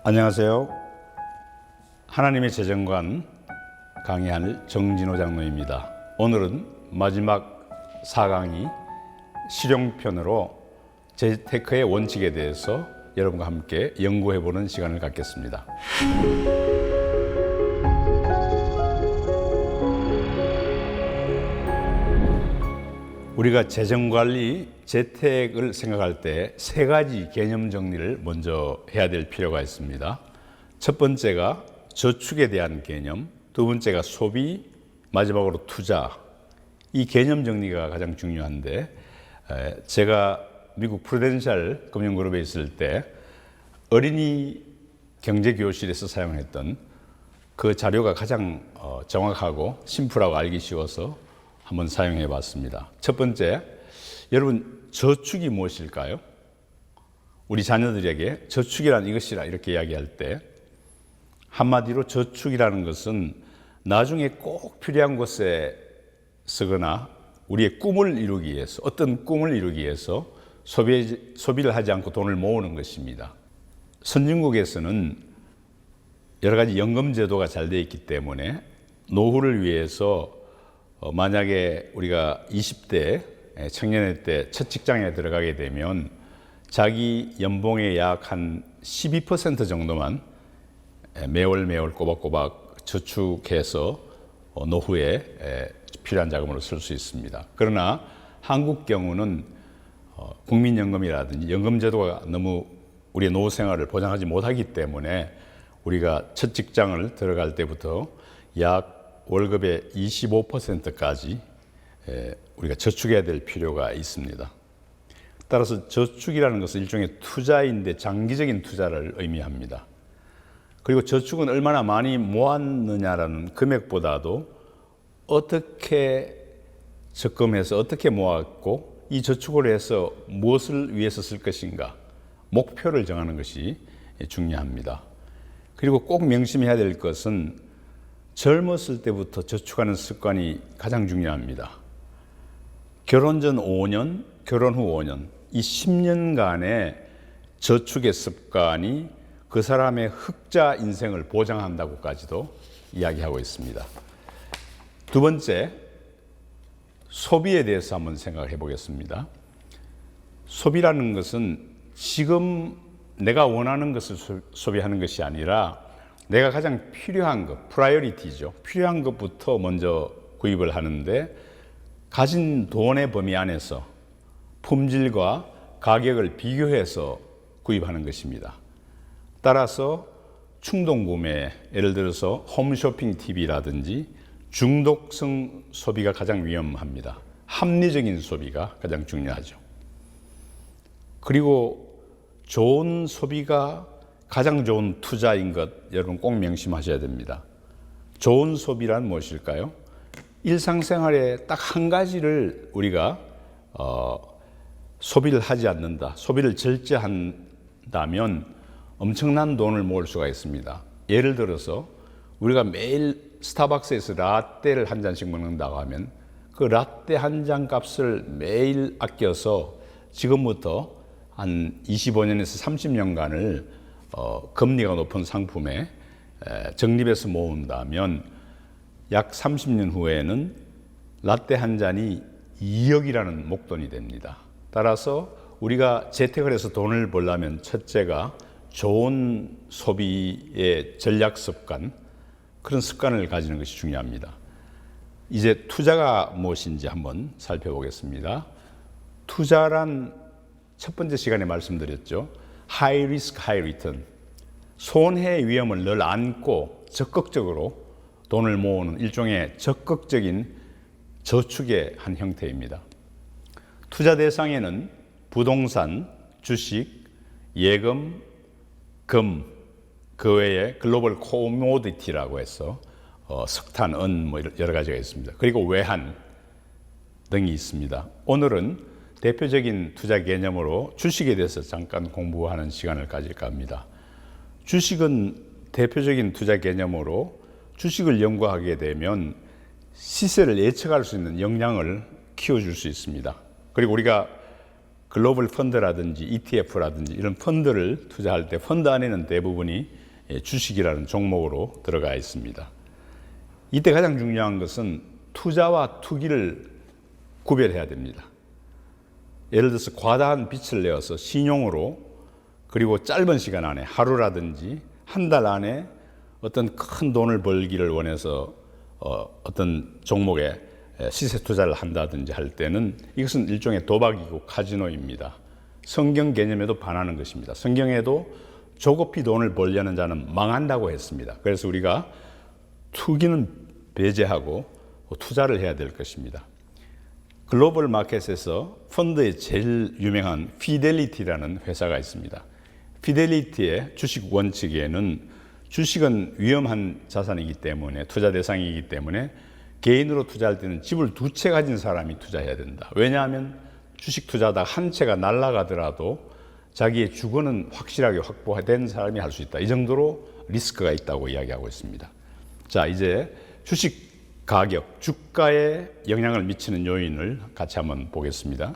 안녕하세요. 하나님의 재정관 강의할 정진호 장로입니다. 오늘은 마지막 4강의 실용편으로 재테크의 원칙에 대해서 여러분과 함께 연구해보는 시간을 갖겠습니다. 우리가 재정관리, 재테크를 생각할 때 세 가지 개념 정리를 먼저 해야 될 필요가 있습니다. 첫 번째가 저축에 대한 개념, 두 번째가 소비, 마지막으로 투자. 이 개념 정리가 가장 중요한데, 제가 미국 프루덴셜 금융그룹에 있을 때 어린이 경제교실에서 사용했던 그 자료가 가장 정확하고 심플하고 알기 쉬워서 한번 사용해 봤습니다. 첫 번째, 여러분 저축이 무엇일까요? 우리 자녀들에게 저축이란 이것이라 이렇게 이야기할 때 한마디로 저축이라는 것은 나중에 꼭 필요한 곳에 쓰거나 우리의 꿈을 이루기 위해서, 어떤 꿈을 이루기 위해서 소비를 하지 않고 돈을 모으는 것입니다. 선진국에서는 여러 가지 연금 제도가 잘 되어 있기 때문에 노후를 위해서 만약에 우리가 20대 청년의 때 첫 직장에 들어가게 되면 자기 연봉의 약 한 12% 정도만 매월 꼬박꼬박 저축해서 노후에 필요한 자금으로 쓸 수 있습니다. 그러나 한국 경우는 국민연금이라든지 연금제도가 너무 우리의 노후 생활을 보장하지 못하기 때문에 우리가 첫 직장을 들어갈 때부터 약 월급의 25%까지 우리가 저축해야 될 필요가 있습니다. 따라서 저축이라는 것은 일종의 투자인데 장기적인 투자를 의미합니다. 그리고 저축은 얼마나 많이 모았느냐라는 금액보다도 어떻게 적금해서 어떻게 모았고 이 저축을 해서 무엇을 위해서 쓸 것인가, 목표를 정하는 것이 중요합니다. 그리고 꼭 명심해야 될 것은 젊었을 때부터 저축하는 습관이 가장 중요합니다. 결혼 전 5년, 결혼 후 5년, 이 10년간의 저축의 습관이 그 사람의 흑자 인생을 보장한다고까지도 이야기하고 있습니다. 두 번째, 소비에 대해서 한번 생각해 보겠습니다. 소비라는 것은 지금 내가 원하는 것을 소비하는 것이 아니라 내가 가장 필요한 것, 프라이어리티죠. 필요한 것부터 먼저 구입을 하는데 가진 돈의 범위 안에서 품질과 가격을 비교해서 구입하는 것입니다. 따라서 충동 구매, 예를 들어서 홈쇼핑 TV라든지 중독성 소비가 가장 위험합니다. 합리적인 소비가 가장 중요하죠. 그리고 좋은 소비가 가장 좋은 투자인 것, 여러분 꼭 명심하셔야 됩니다. 좋은 소비란 무엇일까요? 일상생활에 딱 한 가지를 우리가 소비를 하지 않는다, 소비를 절제한다면 엄청난 돈을 모을 수가 있습니다. 예를 들어서 우리가 매일 스타벅스에서 라떼를 한 잔씩 먹는다고 하면 그 라떼 한 잔 값을 매일 아껴서 지금부터 한 25년에서 30년간을 금리가 높은 상품에 적립해서 모은다면 약 30년 후에는 라떼 한 잔이 2억이라는 목돈이 됩니다. 따라서 우리가 재테크를 해서 돈을 벌려면 첫째가 좋은 소비의 전략 습관, 그런 습관을 가지는 것이 중요합니다. 이제 투자가 무엇인지 한번 살펴보겠습니다. 투자란 첫 번째 시간에 말씀드렸죠. High risk, high return. 손해 위험을 늘 안고 적극적으로 돈을 모으는 일종의 적극적인 저축의 한 형태입니다. 투자 대상에는 부동산, 주식, 예금, 금, 그 외에 글로벌 코모디티라고 해서 석탄, 은 뭐 여러 가지가 있습니다. 그리고 외환 등이 있습니다. 오늘은 대표적인 투자 개념으로 주식에 대해서 잠깐 공부하는 시간을 가질까 합니다. 주식은 대표적인 투자 개념으로 주식을 연구하게 되면 시세를 예측할 수 있는 역량을 키워줄 수 있습니다. 그리고 우리가 글로벌 펀드라든지 ETF라든지 이런 펀드를 투자할 때 펀드 안에는 대부분이 주식이라는 종목으로 들어가 있습니다. 이때 가장 중요한 것은 투자와 투기를 구별해야 됩니다. 예를 들어서 과다한 빚을 내어서 신용으로 그리고 짧은 시간 안에 하루라든지 한 달 안에 어떤 큰 돈을 벌기를 원해서 어떤 종목에 시세 투자를 한다든지 할 때는 이것은 일종의 도박이고 카지노입니다. 성경 개념에도 반하는 것입니다. 성경에도 조급히 돈을 벌려는 자는 망한다고 했습니다. 그래서 우리가 투기는 배제하고 투자를 해야 될 것입니다. 글로벌 마켓에서 펀드의 제일 유명한 피델리티라는 회사가 있습니다. 피델리티의 주식 원칙에는 주식은 위험한 자산이기 때문에 투자 대상이기 때문에 개인으로 투자할 때는 집을 2채 가진 사람이 투자해야 된다. 왜냐하면 주식 투자하다가 한 채가 날아가더라도 자기의 주거는 확실하게 확보된 사람이 할 수 있다. 이 정도로 리스크가 있다고 이야기하고 있습니다. 자, 이제 주식 가격, 주가에 영향을 미치는 요인을 같이 한번 보겠습니다.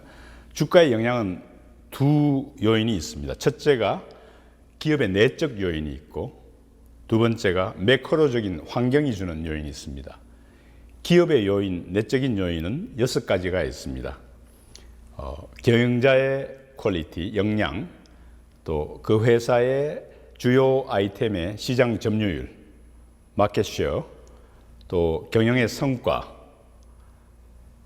주가의 영향은 두 요인이 있습니다. 첫째가 기업의 내적 요인이 있고 두 번째가 매크로적인 환경이 주는 요인이 있습니다. 기업의 요인, 내적인 요인은 6가지가 있습니다. 경영자의 퀄리티, 역량, 또 그 회사의 주요 아이템의 시장 점유율, 마켓쉐어, 또 경영의 성과,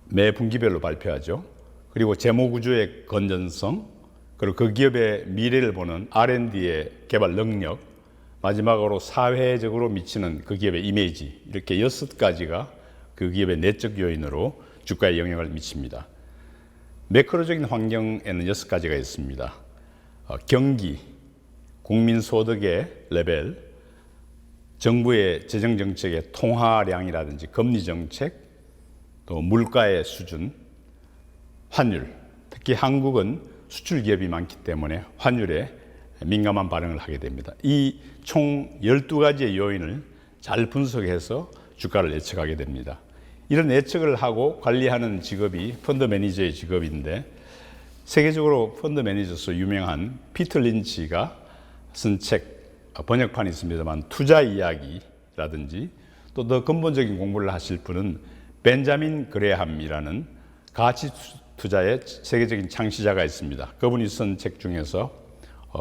매 분기별로 발표하죠. 그리고 재무구조의 건전성, 그리고 그 기업의 미래를 보는 R&D의 개발 능력, 마지막으로 사회적으로 미치는 그 기업의 이미지, 이렇게 6가지가 그 기업의 내적 요인으로 주가에 영향을 미칩니다. 매크로적인 환경에는 6가지가 있습니다. 경기, 국민 소득의 레벨, 정부의 재정 정책의 통화량이라든지 금리 정책, 또 물가의 수준, 환율. 특히 한국은 수출 기업이 많기 때문에 환율에 민감한 반응을 하게 됩니다. 이 총 12가지의 요인을 잘 분석해서 주가를 예측하게 됩니다. 이런 예측을 하고 관리하는 직업이 펀드 매니저의 직업인데 세계적으로 펀드 매니저로서 유명한 피터 린치가 쓴 책, 번역판이 있습니다만 투자 이야기라든지 또 더 근본적인 공부를 하실 분은 벤자민 그레함이라는 가치 투자의 세계적인 창시자가 있습니다. 그분이 쓴 책 중에서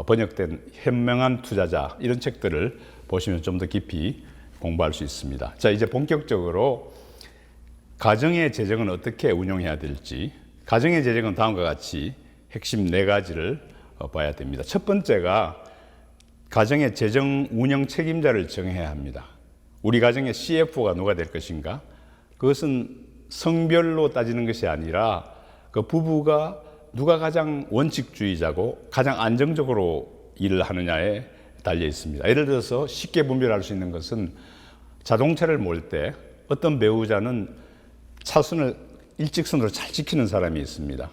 번역된 현명한 투자자 이런 책들을 보시면 좀 더 깊이 공부할 수 있습니다. 자, 이제 본격적으로 가정의 재정은 어떻게 운용해야 될지, 가정의 재정은 다음과 같이 핵심 4가지를 봐야 됩니다. 첫 번째가 가정의 재정 운영 책임자를 정해야 합니다. 우리 가정의 CFO가 누가 될 것인가? 그것은 성별로 따지는 것이 아니라 그 부부가 누가 가장 원칙주의자고 가장 안정적으로 일을 하느냐에 달려 있습니다. 예를 들어서 쉽게 분별할 수 있는 것은 자동차를 몰 때 어떤 배우자는 차선을 일직선으로 잘 지키는 사람이 있습니다.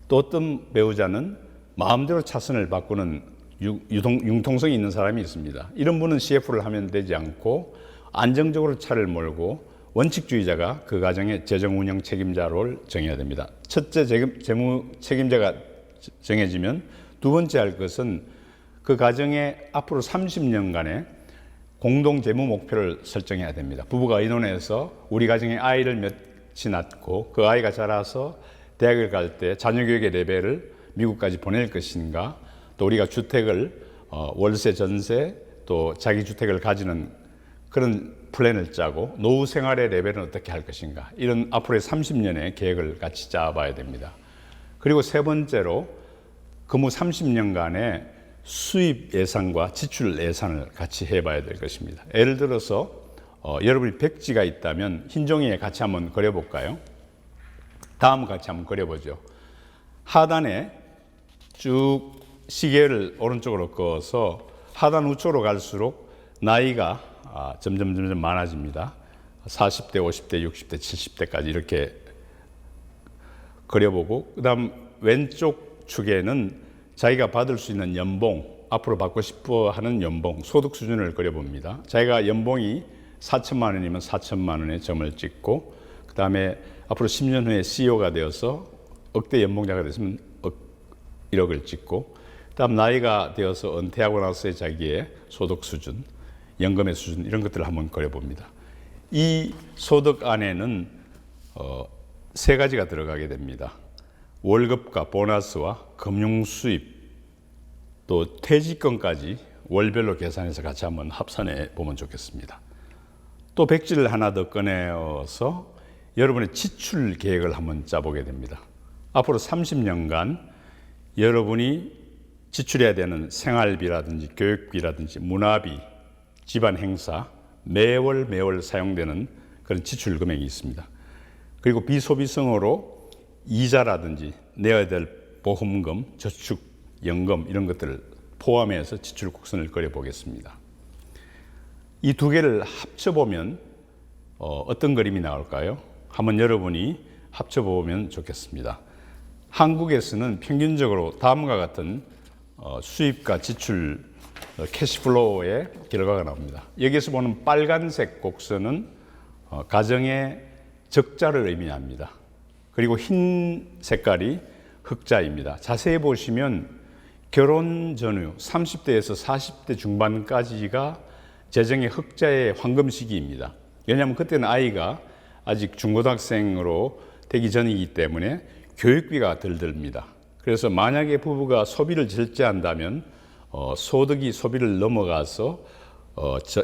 또 어떤 배우자는 마음대로 차선을 바꾸는 융통성이 있는 사람이 있습니다. 이런 분은 CF를 하면 되지 않고 안정적으로 차를 몰고 원칙주의자가 그 가정의 재정 운영 책임자를 정해야 됩니다. 첫째 재무 책임자가 정해지면 두 번째 할 것은 그 가정의 앞으로 30년간의 공동 재무 목표를 설정해야 됩니다. 부부가 의논해서 우리 가정의 아이를 몇이 낳고 그 아이가 자라서 대학을 갈 때 자녀 교육의 레벨을 미국까지 보낼 것인가, 또 우리가 주택을 월세, 전세, 또 자기 주택을 가지는 그런 플랜을 짜고 노후 생활의 레벨은 어떻게 할 것인가, 이런 앞으로의 30년의 계획을 같이 짜봐야 됩니다. 그리고 세 번째로 그무 30년간의 수입 예산과 지출 예산을 같이 해봐야 될 것입니다. 예를 들어서 여러분이 백지가 있다면 흰 종이에 같이 한번 그려볼까요? 다음 같이 한번 그려보죠. 하단에 쭉 시계를 오른쪽으로 그어서 하단 우측으로 갈수록 나이가 점점 많아집니다. 40대, 50대, 60대, 70대까지 이렇게 그려보고, 그 다음 왼쪽 축에는 자기가 받을 수 있는 연봉, 앞으로 받고 싶어 하는 연봉, 소득 수준을 그려봅니다. 자기가 연봉이 4천만 원이면 4천만 원의 점을 찍고, 그 다음에 앞으로 10년 후에 CEO가 되어서 억대 연봉자가 됐으면 1억을 찍고, 그다음 나이가 되어서 은퇴하고 나서의 자기의 소득 수준, 연금의 수준 이런 것들을 한번 그려봅니다. 이 소득 안에는 세 가지가 들어가게 됩니다. 월급과 보너스와 금융 수입, 또 퇴직금까지 월별로 계산해서 같이 한번 합산해 보면 좋겠습니다. 또 백지를 하나 더 꺼내어서 여러분의 지출 계획을 한번 짜보게 됩니다. 앞으로 30년간 여러분이 지출해야 되는 생활비라든지 교육비라든지 문화비, 집안 행사, 매월 사용되는 그런 지출 금액이 있습니다. 그리고 비소비성으로 이자라든지 내야 될 보험금, 저축, 연금 이런 것들을 포함해서 지출 곡선을 그려보겠습니다. 이 두 개를 합쳐보면 어떤 그림이 나올까요? 한번 여러분이 합쳐보면 좋겠습니다. 한국에서는 평균적으로 다음과 같은 수입과 지출 캐시플로우의 결과가 나옵니다. 여기서 보는 빨간색 곡선은 가정의 적자를 의미합니다. 그리고 흰 색깔이 흑자입니다. 자세히 보시면 결혼 전후 30대에서 40대 중반까지가 재정의 흑자의 황금 시기입니다. 왜냐하면 그때는 아이가 아직 중고등학생으로 되기 전이기 때문에 교육비가 덜 듭니다. 그래서 만약에 부부가 소비를 절제한다면 소득이 소비를 넘어가서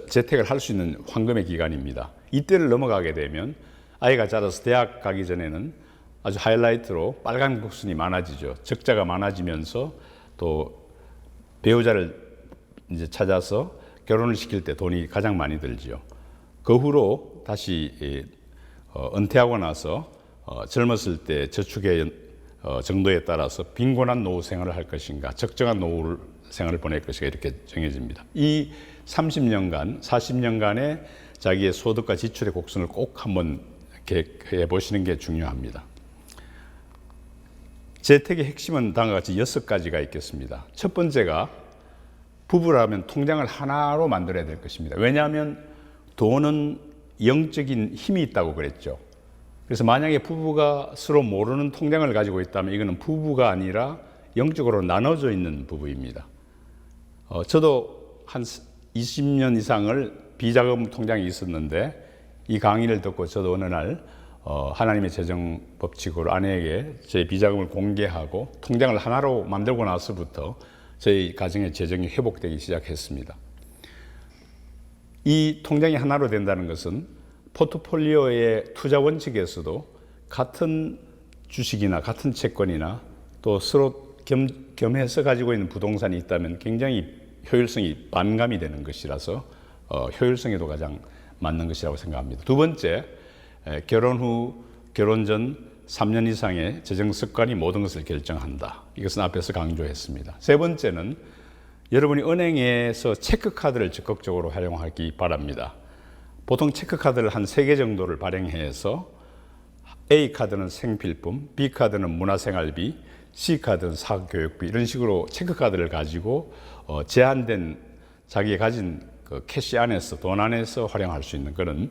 재택을 할 수 있는 황금의 기간입니다. 이때를 넘어가게 되면 아이가 자라서 대학 가기 전에는 아주 하이라이트로 빨간 곡선이 많아지죠. 적자가 많아지면서 또 배우자를 이제 찾아서 결혼을 시킬 때 돈이 가장 많이 들지요. 그 후로 다시 은퇴하고 나서 젊었을 때 저축의 정도에 따라서 빈곤한 노후 생활을 할 것인가, 적정한 노후 생활을 보낼 것인가 이렇게 정해집니다. 이 30년간, 40년간의 자기의 소득과 지출의 곡선을 꼭 한번 계획해 보시는 게 중요합니다. 재택의 핵심은 다음과 같이 6가지가 있겠습니다. 첫 번째가 부부라면 통장을 하나로 만들어야 될 것입니다. 왜냐하면 돈은 영적인 힘이 있다고 그랬죠. 그래서 만약에 부부가 서로 모르는 통장을 가지고 있다면 이거는 부부가 아니라 영적으로 나눠져 있는 부부입니다. 저도 한 20년 이상을 비자금 통장에 있었는데 이 강의를 듣고 저도 어느 날 하나님의 재정 법칙으로 아내에게 제 비자금을 공개하고 통장을 하나로 만들고 나서부터 저희 가정의 재정이 회복되기 시작했습니다. 이 통장이 하나로 된다는 것은 포트폴리오의 투자 원칙에서도 같은 주식이나 같은 채권이나 또 서로 겸해서 가지고 있는 부동산이 있다면 굉장히 효율성이 반감이 되는 것이라서 효율성에도 가장 맞는 것이라고 생각합니다. 두 번째, 결혼 후, 결혼 전 3년 이상의 재정 습관이 모든 것을 결정한다. 이것은 앞에서 강조했습니다. 세 번째는 여러분이 은행에서 체크카드를 적극적으로 활용하기 바랍니다. 보통 체크카드를 한 3개 정도를 발행해서 A카드는 생필품, B카드는 문화생활비, C카드는 사교육비 이런 식으로 체크카드를 가지고 제한된 자기가 가진 그 캐시 안에서 돈 안에서 활용할 수 있는 그런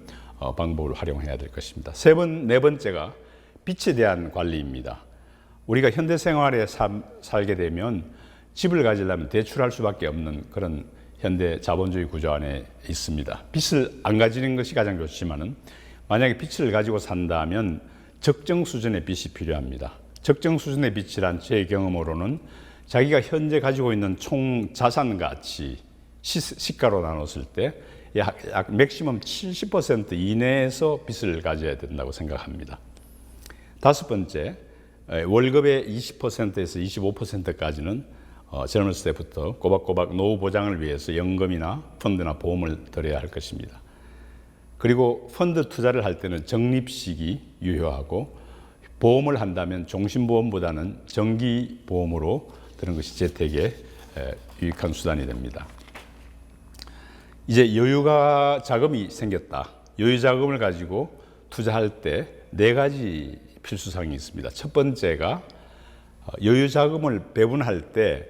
방법을 활용해야 될 것입니다. 네 번째가 빚에 대한 관리입니다. 우리가 현대 생활에 살게 되면 집을 가지려면 대출할 수밖에 없는 그런 현대 자본주의 구조 안에 있습니다. 빚을 안 가지는 것이 가장 좋지만은 만약에 빚을 가지고 산다면 적정 수준의 빚이 필요합니다. 적정 수준의 빚이란 제 경험으로는 자기가 현재 가지고 있는 총 자산 가치 시가로 나눴을 때 약 맥시멈 70% 이내에서 빚을 가져야 된다고 생각합니다. 다섯 번째, 월급의 20%에서 25%까지는 젊었을 때부터 꼬박꼬박 노후 보장을 위해서 연금이나 펀드나 보험을 들여야 할 것입니다. 그리고 펀드 투자를 할 때는 적립식이 유효하고 보험을 한다면 종신보험보다는 정기보험으로 드는 것이 재택에 유익한 수단이 됩니다. 이제 여유가 자금이 생겼다. 여유 자금을 가지고 투자할 때 4가지 필수사항이 있습니다. 첫 번째가 여유 자금을 배분할 때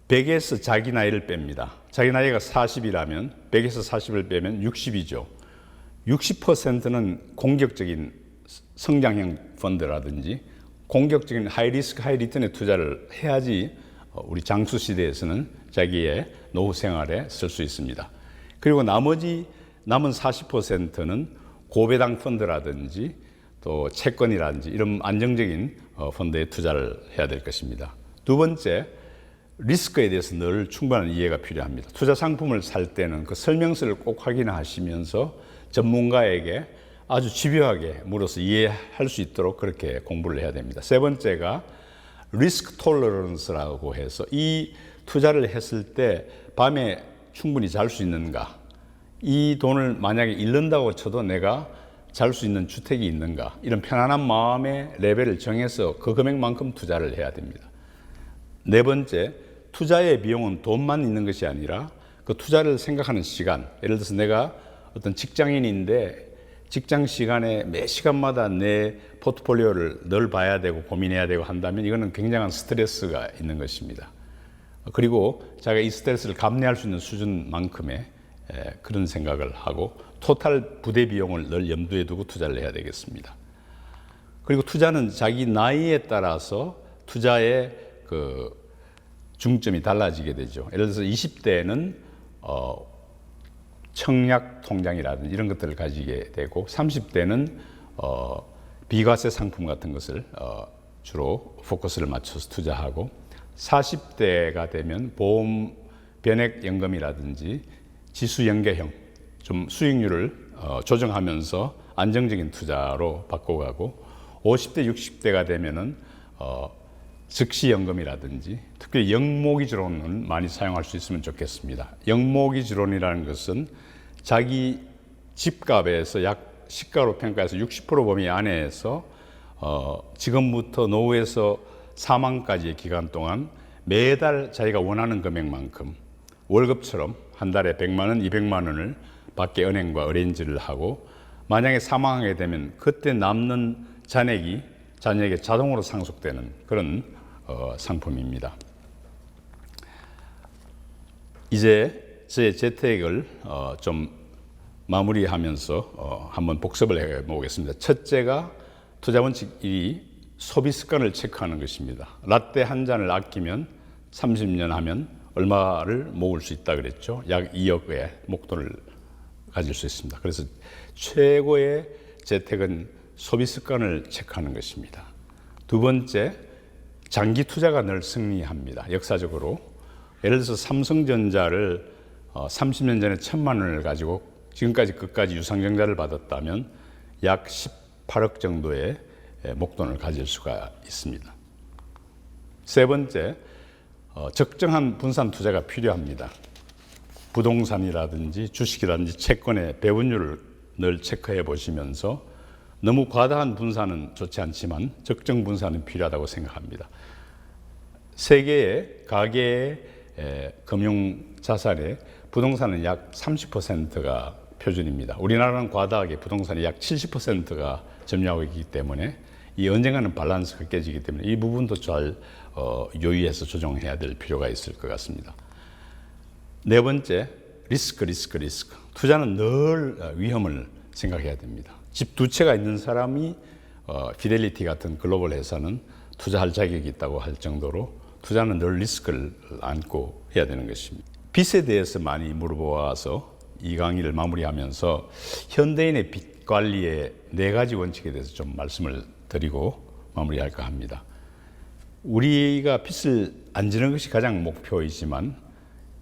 100에서 자기 나이를 뺍니다. 자기 나이가 40이라면 100에서 40을 빼면 60이죠. 60%는 공격적인 성장형 펀드라든지 공격적인 하이리스크 하이리턴에 투자를 해야지 우리 장수 시대에서는 자기의 노후 생활에 쓸 수 있습니다. 그리고 나머지 남은 40%는 고배당 펀드라든지 또 채권이라든지 이런 안정적인 펀드에 투자를 해야 될 것입니다. 두 번째, 리스크에 대해서 늘 충분한 이해가 필요합니다. 투자 상품을 살 때는 그 설명서를 꼭 확인하시면서 전문가에게 아주 집요하게 물어서 이해할 수 있도록 그렇게 공부를 해야 됩니다. 세 번째가 리스크 톨러런스라고 해서 이 투자를 했을 때 밤에 충분히 잘 수 있는가, 이 돈을 만약에 잃는다고 쳐도 내가 잘 수 있는 주택이 있는가, 이런 편안한 마음의 레벨을 정해서 그 금액만큼 투자를 해야 됩니다. 네 번째, 투자의 비용은 돈만 있는 것이 아니라 그 투자를 생각하는 시간, 예를 들어서 내가 어떤 직장인인데 직장 시간에 매 시간마다 내 포트폴리오를 늘 봐야 되고 고민해야 되고 한다면 이거는 굉장한 스트레스가 있는 것입니다. 그리고 자기가 이 스트레스를 감내할 수 있는 수준만큼의 그런 생각을 하고 토탈 부대 비용을 늘 염두에 두고 투자를 해야 되겠습니다. 그리고 투자는 자기 나이에 따라서 투자의 그 중점이 달라지게 되죠. 예를 들어서 20대에는 청약 통장이라든지 이런 것들을 가지게 되고 30대는 비과세 상품 같은 것을 주로 포커스를 맞춰서 투자하고 40대가 되면 보험 변액연금이라든지 지수연계형 좀 수익률을 조정하면서 안정적인 투자로 바꿔가고 50대, 60대가 되면은 즉시연금이라든지 특히 영모기지론은 많이 사용할 수 있으면 좋겠습니다. 영모기지론이라는 것은 자기 집값에서 약 시가로 평가해서 60% 범위 안에서 지금부터 노후에서 사망까지의 기간 동안 매달 자기가 원하는 금액만큼 월급처럼 한 달에 100만 원, 200만 원을 밖에 은행과 어레인지를 하고 만약에 사망하게 되면 그때 남는 잔액이 자녀에게 자동으로 상속되는 그런 상품입니다. 이제 제 재테크를 좀 마무리하면서 한번 복습을 해보겠습니다. 첫째가 투자 원칙 1이 소비 습관을 체크하는 것입니다. 라떼 한 잔을 아끼면 30년 하면 얼마를 모을 수 있다 그랬죠. 약 2억의 목돈을 가질 수 있습니다. 그래서 최고의 재테크는 소비 습관을 체크하는 것입니다. 두 번째, 장기 투자가 늘 승리합니다. 역사적으로 예를 들어서 삼성전자를 30년 전에 1,000만 원을 가지고 지금까지 끝까지 유상증자를 받았다면 약 18억 정도의 목돈을 가질 수가 있습니다. 세 번째, 적정한 분산 투자가 필요합니다. 부동산이라든지 주식이라든지 채권의 배분율을 늘 체크해 보시면서 너무 과다한 분산은 좋지 않지만 적정 분산은 필요하다고 생각합니다. 세계의 가계의 금융 자산의 부동산은 약 30%가 표준입니다. 우리나라는 과다하게 부동산이 약 70%가 점유하고 있기 때문에 이 언젠가는 밸런스가 깨지기 때문에 이 부분도 잘 유의해서 조정해야 될 필요가 있을 것 같습니다. 네 번째, 리스크. 투자는 늘 위험을 생각해야 됩니다. 집 두 채가 있는 사람이 피델리티 같은 글로벌 회사는 투자할 자격이 있다고 할 정도로 투자는 늘 리스크를 안고 해야 되는 것입니다. 빚에 대해서 많이 물어보아서 이 강의를 마무리하면서 현대인의 빚 관리의 4가지 원칙에 대해서 좀 말씀을 드리고 마무리할까 합니다. 우리가 빚을 안 지는 것이 가장 목표이지만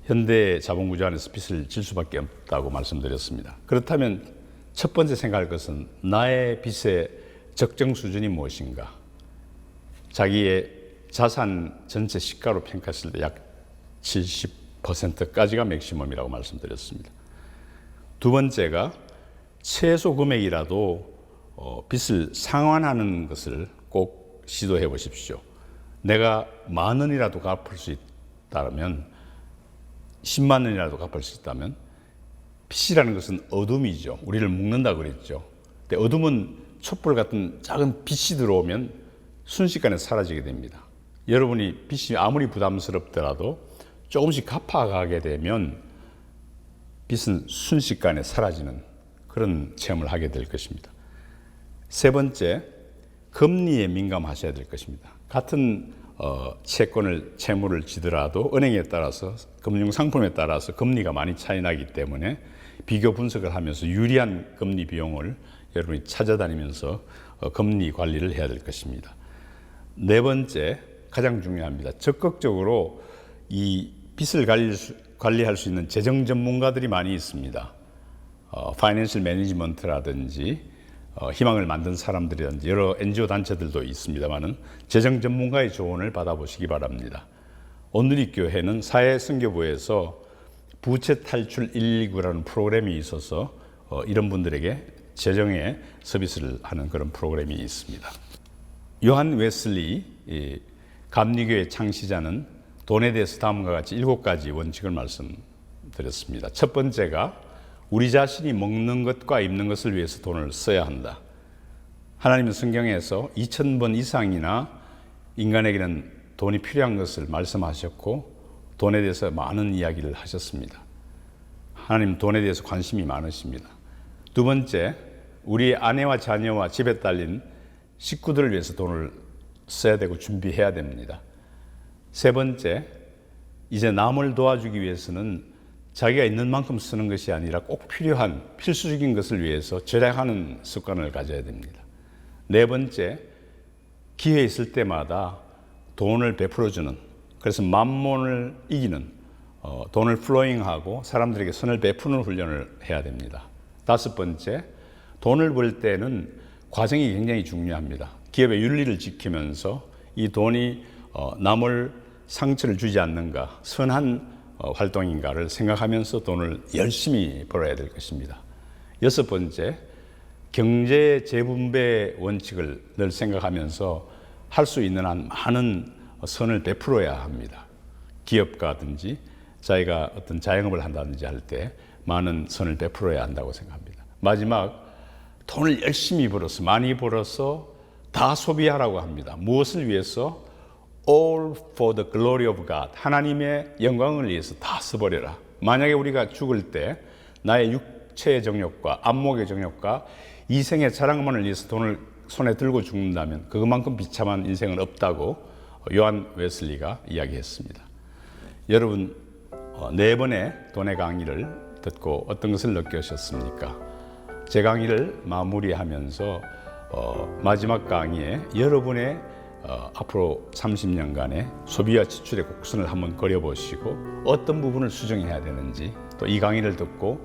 현대 자본구조 안에서 빚을 질 수밖에 없다고 말씀드렸습니다. 그렇다면 첫 번째 생각할 것은 나의 빚의 적정 수준이 무엇인가? 자기의 자산 전체 시가로 평가했을 때 약 70%까지가 맥시멈이라고 말씀드렸습니다. 두 번째가 최소 금액이라도 빚을 상환하는 것을 꼭 시도해 보십시오. 내가 10,000원이라도 갚을 수 있다면 10만 원이라도 갚을 수 있다면 빚이라는 것은 어둠이죠. 우리를 묶는다 그랬죠. 근데 어둠은 촛불 같은 작은 빛이 들어오면 순식간에 사라지게 됩니다. 여러분이 빚이 아무리 부담스럽더라도 조금씩 갚아가게 되면 빚은 순식간에 사라지는 그런 체험을 하게 될 것입니다. 세 번째, 금리에 민감하셔야 될 것입니다. 같은 채권을 채무를 지더라도 은행에 따라서 금융 상품에 따라서 금리가 많이 차이 나기 때문에 비교 분석을 하면서 유리한 금리 비용을 여러분이 찾아다니면서 금리 관리를 해야 될 것입니다. 네 번째, 가장 중요합니다. 적극적으로 이 빚을 관리할 수 있는 재정 전문가들이 많이 있습니다. 파이낸셜 매니지먼트라든지 희망을 만든 사람들이라든지 여러 NGO 단체들도 있습니다만은 재정 전문가의 조언을 받아보시기 바랍니다. 온누리교회는 사회선교부에서 부채 탈출 119라는 프로그램이 있어서 이런 분들에게 재정의 서비스를 하는 그런 프로그램이 있습니다. 요한 웨슬리 감리교회 창시자는 돈에 대해서 다음과 같이 7가지 원칙을 말씀드렸습니다. 첫 번째가 우리 자신이 먹는 것과 입는 것을 위해서 돈을 써야 한다. 하나님은 성경에서 2000번 이상이나 인간에게는 돈이 필요한 것을 말씀하셨고 돈에 대해서 많은 이야기를 하셨습니다. 하나님 돈에 대해서 관심이 많으십니다. 두 번째, 우리 아내와 자녀와 집에 딸린 식구들을 위해서 돈을 써야 되고 준비해야 됩니다. 세 번째, 이제 남을 도와주기 위해서는 자기가 있는 만큼 쓰는 것이 아니라 꼭 필요한 필수적인 것을 위해서 절약하는 습관을 가져야 됩니다. 네 번째, 기회 있을 때마다 돈을 베풀어주는, 그래서 만몬을 이기는 돈을 플로잉하고 사람들에게 선을 베푸는 훈련을 해야 됩니다. 다섯 번째, 돈을 벌 때는 과정이 굉장히 중요합니다. 기업의 윤리를 지키면서 이 돈이 남을 상처를 주지 않는가, 선한 활동인가를 생각하면서 돈을 열심히 벌어야 될 것입니다. 여섯 번째, 경제 재분배 원칙을 늘 생각하면서 할 수 있는 한 많은 선을 베풀어야 합니다. 기업가든지 자기가 어떤 자영업을 한다든지 할 때 많은 선을 베풀어야 한다고 생각합니다. 마지막, 돈을 열심히 벌어서 많이 벌어서 다 소비하라고 합니다. 무엇을 위해서? All for the glory of God. 하나님의 영광을 위해서 다 써버려라. 만약에 우리가 죽을 때 나의 육체의 정욕과 안목의 정욕과 이생의 자랑만을 위해서 돈을 손에 들고 죽는다면 그것만큼 비참한 인생은 없다고 요한 웨슬리가 이야기했습니다. 여러분, 네 번의 돈의 강의를 듣고 어떤 것을 느끼셨습니까? 제 강의를 마무리하면서 마지막 강의에 여러분의 앞으로 30년간의 소비와 지출의 곡선을 한번 그려보시고 어떤 부분을 수정해야 되는지, 또 이 강의를 듣고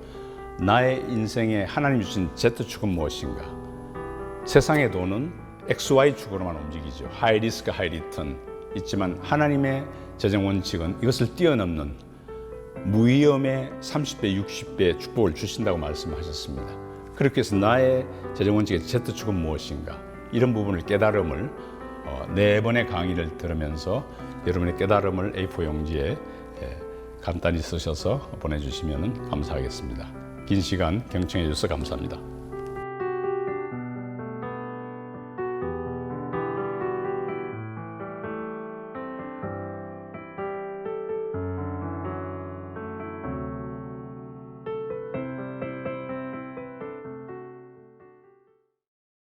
나의 인생에 하나님 주신 Z축은 무엇인가? 세상의 돈은 XY축으로만 움직이죠. 하이 리스크, 하이 리턴 있지만 하나님의 재정 원칙은 이것을 뛰어넘는 무위험의 30배, 60배 축복을 주신다고 말씀하셨습니다. 그렇게 해서 나의 재정 원칙의 Z축은 무엇인가? 이런 부분을 깨달음을 네 번의 강의를 들으면서 여러분의 깨달음을 A4 용지에 간단히 쓰셔서 보내주시면 감사하겠습니다. 긴 시간 경청해 주셔서 감사합니다.